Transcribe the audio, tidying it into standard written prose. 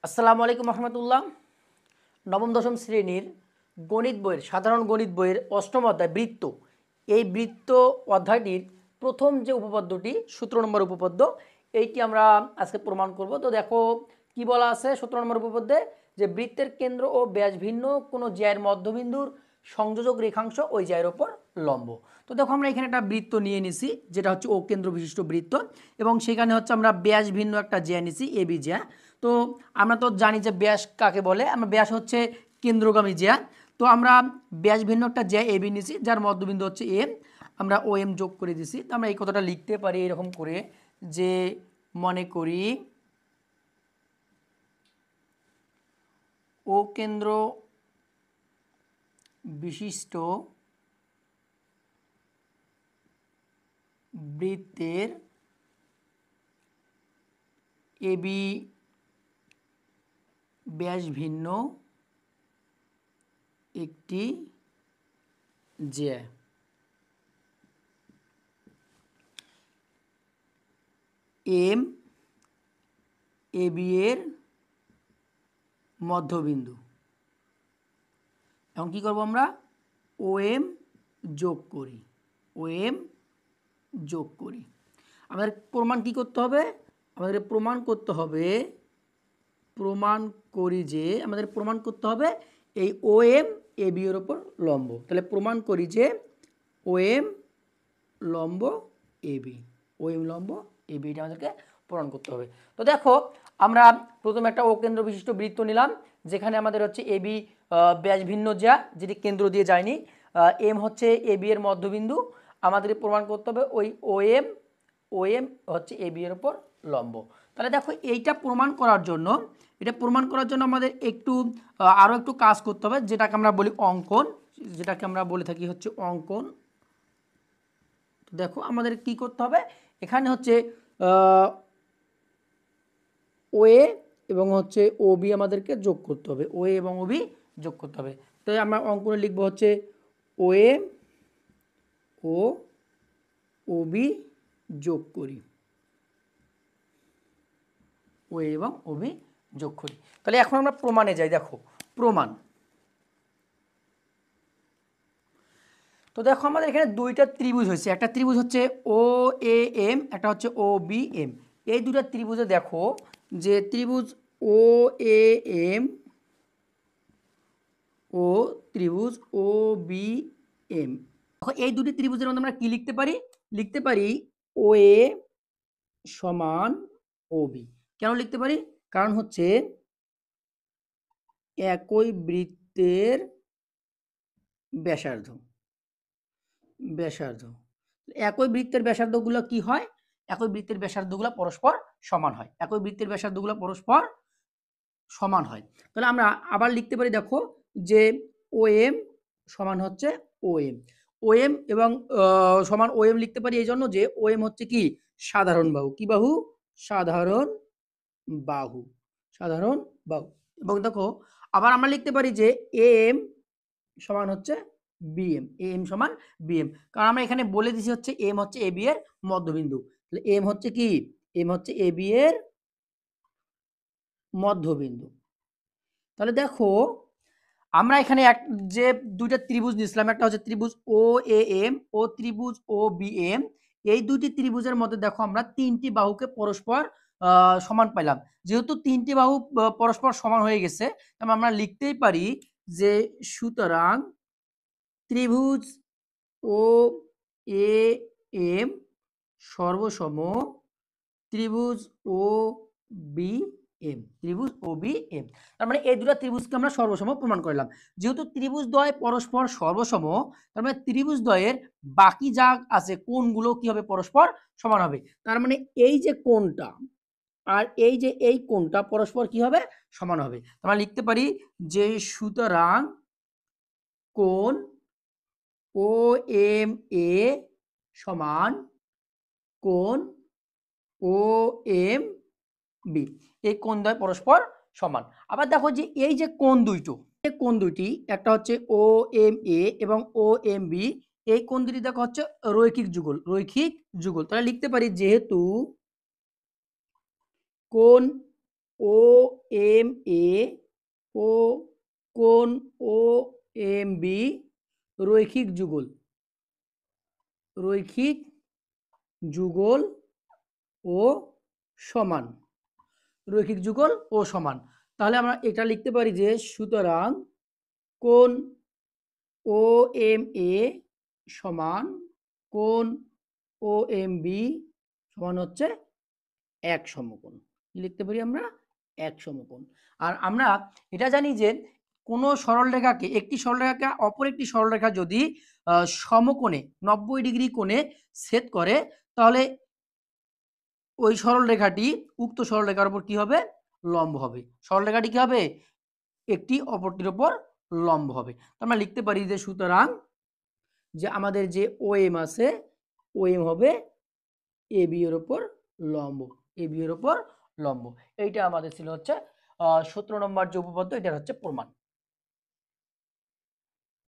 আসসালামু আলাইকুম রহমতুল্লাহ। নবম দশম শ্রেণীর গণিত বইয়ের সাধারণ গণিত বইয়ের অষ্টম অধ্যায় বৃত্ত, এই বৃত্ত অধ্যায়টির প্রথম যে উপপাদ্যটি 17 নম্বর উপপাদ্য, এইটি আমরা আজকে প্রমাণ করব। তো দেখো কি বলা আছে 17 নম্বর উপপাদ্যে, যে বৃত্তের কেন্দ্র ও ব্যাস ভিন্ন কোনো জ্যায়ের মধ্যবিন্দুর সংযোজক রেখাংশ ওই জ্যায়ের ওপর লম্ব। তো দেখো আমরা এখানে একটা বৃত্ত নিয়ে নিছি, যেটা হচ্ছে ও কেন্দ্র বিশিষ্ট বৃত্ত, এবং সেখানে হচ্ছে আমরা ব্যাস ভিন্ন একটা জ্যা নিছি, এবি জ্যা। তো আমরা তো জানি যে ব্যাস কাকে বলে, আমরা ব্যাস হচ্ছে কেন্দ্রগামী জ্যা। তো আমরা ব্যাস ভিন্ন একটা জ্যা এবি নিছি, যার মধ্যবিন্দু হচ্ছে এম, আমরা ও এম যোগ করে দিছি। তো আমরা এই কথাটা লিখতে পারি এরকম করে, যে মনে করি ও কেন্দ্র বিশিষ্ট বৃত্তের এবি ব্যাস ভিন্ন একটি জ্যা। এম এবি এর মধ্যবিন্দু। এখন কী করবো আমরা, ও এম যোগ করি, ও এম যোগ করি। আমাদের প্রমাণ কি করতে হবে, আমাদের প্রমাণ করতে হবে, প্রমাণ করি যে আমাদের প্রমাণ করতে হবে এই ও এম এ বি এর ওপর লম্ব। তাহলে প্রমাণ করি যে ও এম লম্ব এ বি, ও এম লম্ব এ বি, এটা আমাদেরকে প্রমাণ করতে হবে। তো দেখো আমরা প্রথমে একটা ও কেন্দ্র বিশিষ্ট বৃত্ত নিলাম, যেখানে আমাদের হচ্ছে এ বি ব্যাস ভিন্ন যা, যেটি কেন্দ্র দিয়ে যায়নি, এম হচ্ছে এ বি এর মধ্যবিন্দু। আমাদের প্রমাণ করতে হবে ওই ও এম হচ্ছে এ বি এর ওপর লম্ব। তাহলে দেখো এইটা প্রমাণ করার জন্য, এটা প্রমাণ করার জন্য আমাদের একটু আরও একটু কাজ করতে হবে, যেটাকে আমরা বলি অঙ্কন, যেটাকে আমরা বলে থাকি হচ্ছে অঙ্কন। দেখো আমাদের কি করতে হবে, এখানে হচ্ছে ও এ এবং হচ্ছে ও বি আমাদেরকে যোগ করতে হবে, ও এ এবং ও বি যোগ করতে হবে। তাই আমরা অঙ্কনে লিখবো হচ্ছে ও এ ও ও বি যোগ করি, ও এ এবং ও বি যোগ করি। তাহলে এখন আমরা প্রমাণে যাই। দেখো প্রমাণ, তো দেখো আমাদের এখানে দুইটা ত্রিভুজ হয়েছে, একটা ত্রিভুজ হচ্ছে ও এ এম, একটা হচ্ছে ও বি এম। এই দুটা ত্রিভুজে দেখো যে ত্রিভুজ ও এ এম ও ত্রিভুজ ও বি এম, এই দুটি ত্রিভুজের মধ্যে আমরা কি লিখতে পারি, লিখতে পারি ও এ সমান ও বি। কেন লিখতে পারি, কারণ হচ্ছে একই বৃত্তের ব্যাসার্ধ, ব্যাসার্ধ একই বৃত্তের ব্যাসার্ধগুলো কি হয়, একই বৃত্তের ব্যাসার্ধগুলো পরস্পর সমান হয়, একই বৃত্তের ব্যাসার্ধগুলো পরস্পর সমান হয়। তাহলে আমরা আবার লিখতে পারি, দেখো যে ও এম সমান হচ্ছে ও এম, ও এম এবং সমান ও এম লিখতে পারি এই জন্য যে ও এম হচ্ছে কি সাধারণ বাহু, কি বাহু, সাধারণ বাহু, সাধারণ বাহু। এবং দেখো আবার আমরা লিখতে পারি যে এ এম সমান হচ্ছে বিএম, এ এম সমান বিএম, কারণ আমরা এখানে বলে দিছি হচ্ছে এম হচ্ছে এ বি এর মধ্যবিন্দু। তাহলে এম হচ্ছে কি, এম হচ্ছে এ বি এর মধ্যবিন্দু। তাহলে দেখো আমরা এখানে এক যে দুইটা ত্রিভুজ নিয়েছিলাম, একটা হচ্ছে ত্রিভুজ ও এ এম ও ত্রিভুজ ও বি এম। এই দুইটি ত্রিভুজের মধ্যে দেখো আমরা তিনটি বাহুকে পরস্পর সমান পাইলাম। যেহেতু তিনটি বাহু পরস্পর সমান হয়ে গেছে, তাহলে আমরা লিখতেই পারি যে সুতরাং ত্রিভুজ ও এ এম সর্বসম ত্রিভুজ ও বি এম, ত্রিভুজ ও বি এম। তার মানে এই দুটো ত্রিভুজকে আমরা সর্বসম প্রমাণ করলাম। যেহেতু ত্রিভুজ দ্বয় পরস্পর সর্বসম, তার মানে ত্রিভুজ দ্বয়ের বাকি যা আছে কোণগুলো কি হবে, পরস্পর সমান হবে। তার মানে এই যে কোণটা আর এই যে এই কোণটা পরস্পর কি হবে, সমান হবে। আমরা লিখতে পারি যে সুতরাং কোণ ও এম এ সমান কোণ ও এম বি, এই কোণ দ্বয় পরস্পর সমান। আবার দেখো যে এই যে কোণ দুইটো, এই কোণ দুইটি একটা হচ্ছে ও এম এ এবং ও এম বি, এই কোণ দুটি দেখো হচ্ছে রৈখিক যুগল, রৈখিক যুগল। তাহলে লিখতে পারি যেহেতু কোণ ও এম এ ও কোণ ও এম বি রৈখিক যুগল, রৈখিক যুগল ও সমান, রৈখিক যুগল ও সমান। তাহলে আমরা এটা লিখতে পারি যে সুতরাং কোণ ও এম এ সমান কোণ ও এম বি সমান হচ্ছে এক সমকোণ। কি লিখতে পারি আমরা? এক সমকোণ। আর আমরা এটা জানি যে কোনো সরলরেখাকে, একটি সরলরেখাকে অপর একটি সরলরেখা যদি সমকোণে 90 ডিগ্রি কোণে ছেদ করে, তাহলে ওই সরলরেখাটি উক্ত সরলরেখার উপর কি হবে? লম্ব হবে। সরলরেখাটি কি হবে? একটি অপরটির উপর লম্ব হবে। আমরা লিখতে পারি যে সুতরাং যে আমাদের যে ও এম আছে, ও এম হবে এ বি এর উপর লম্ব, এ বি এর উপর লম্ব। এইটা আমাদের ছিল হচ্ছে 17 নম্বর যে উপপাদ্য, এটার হচ্ছে প্রমাণ।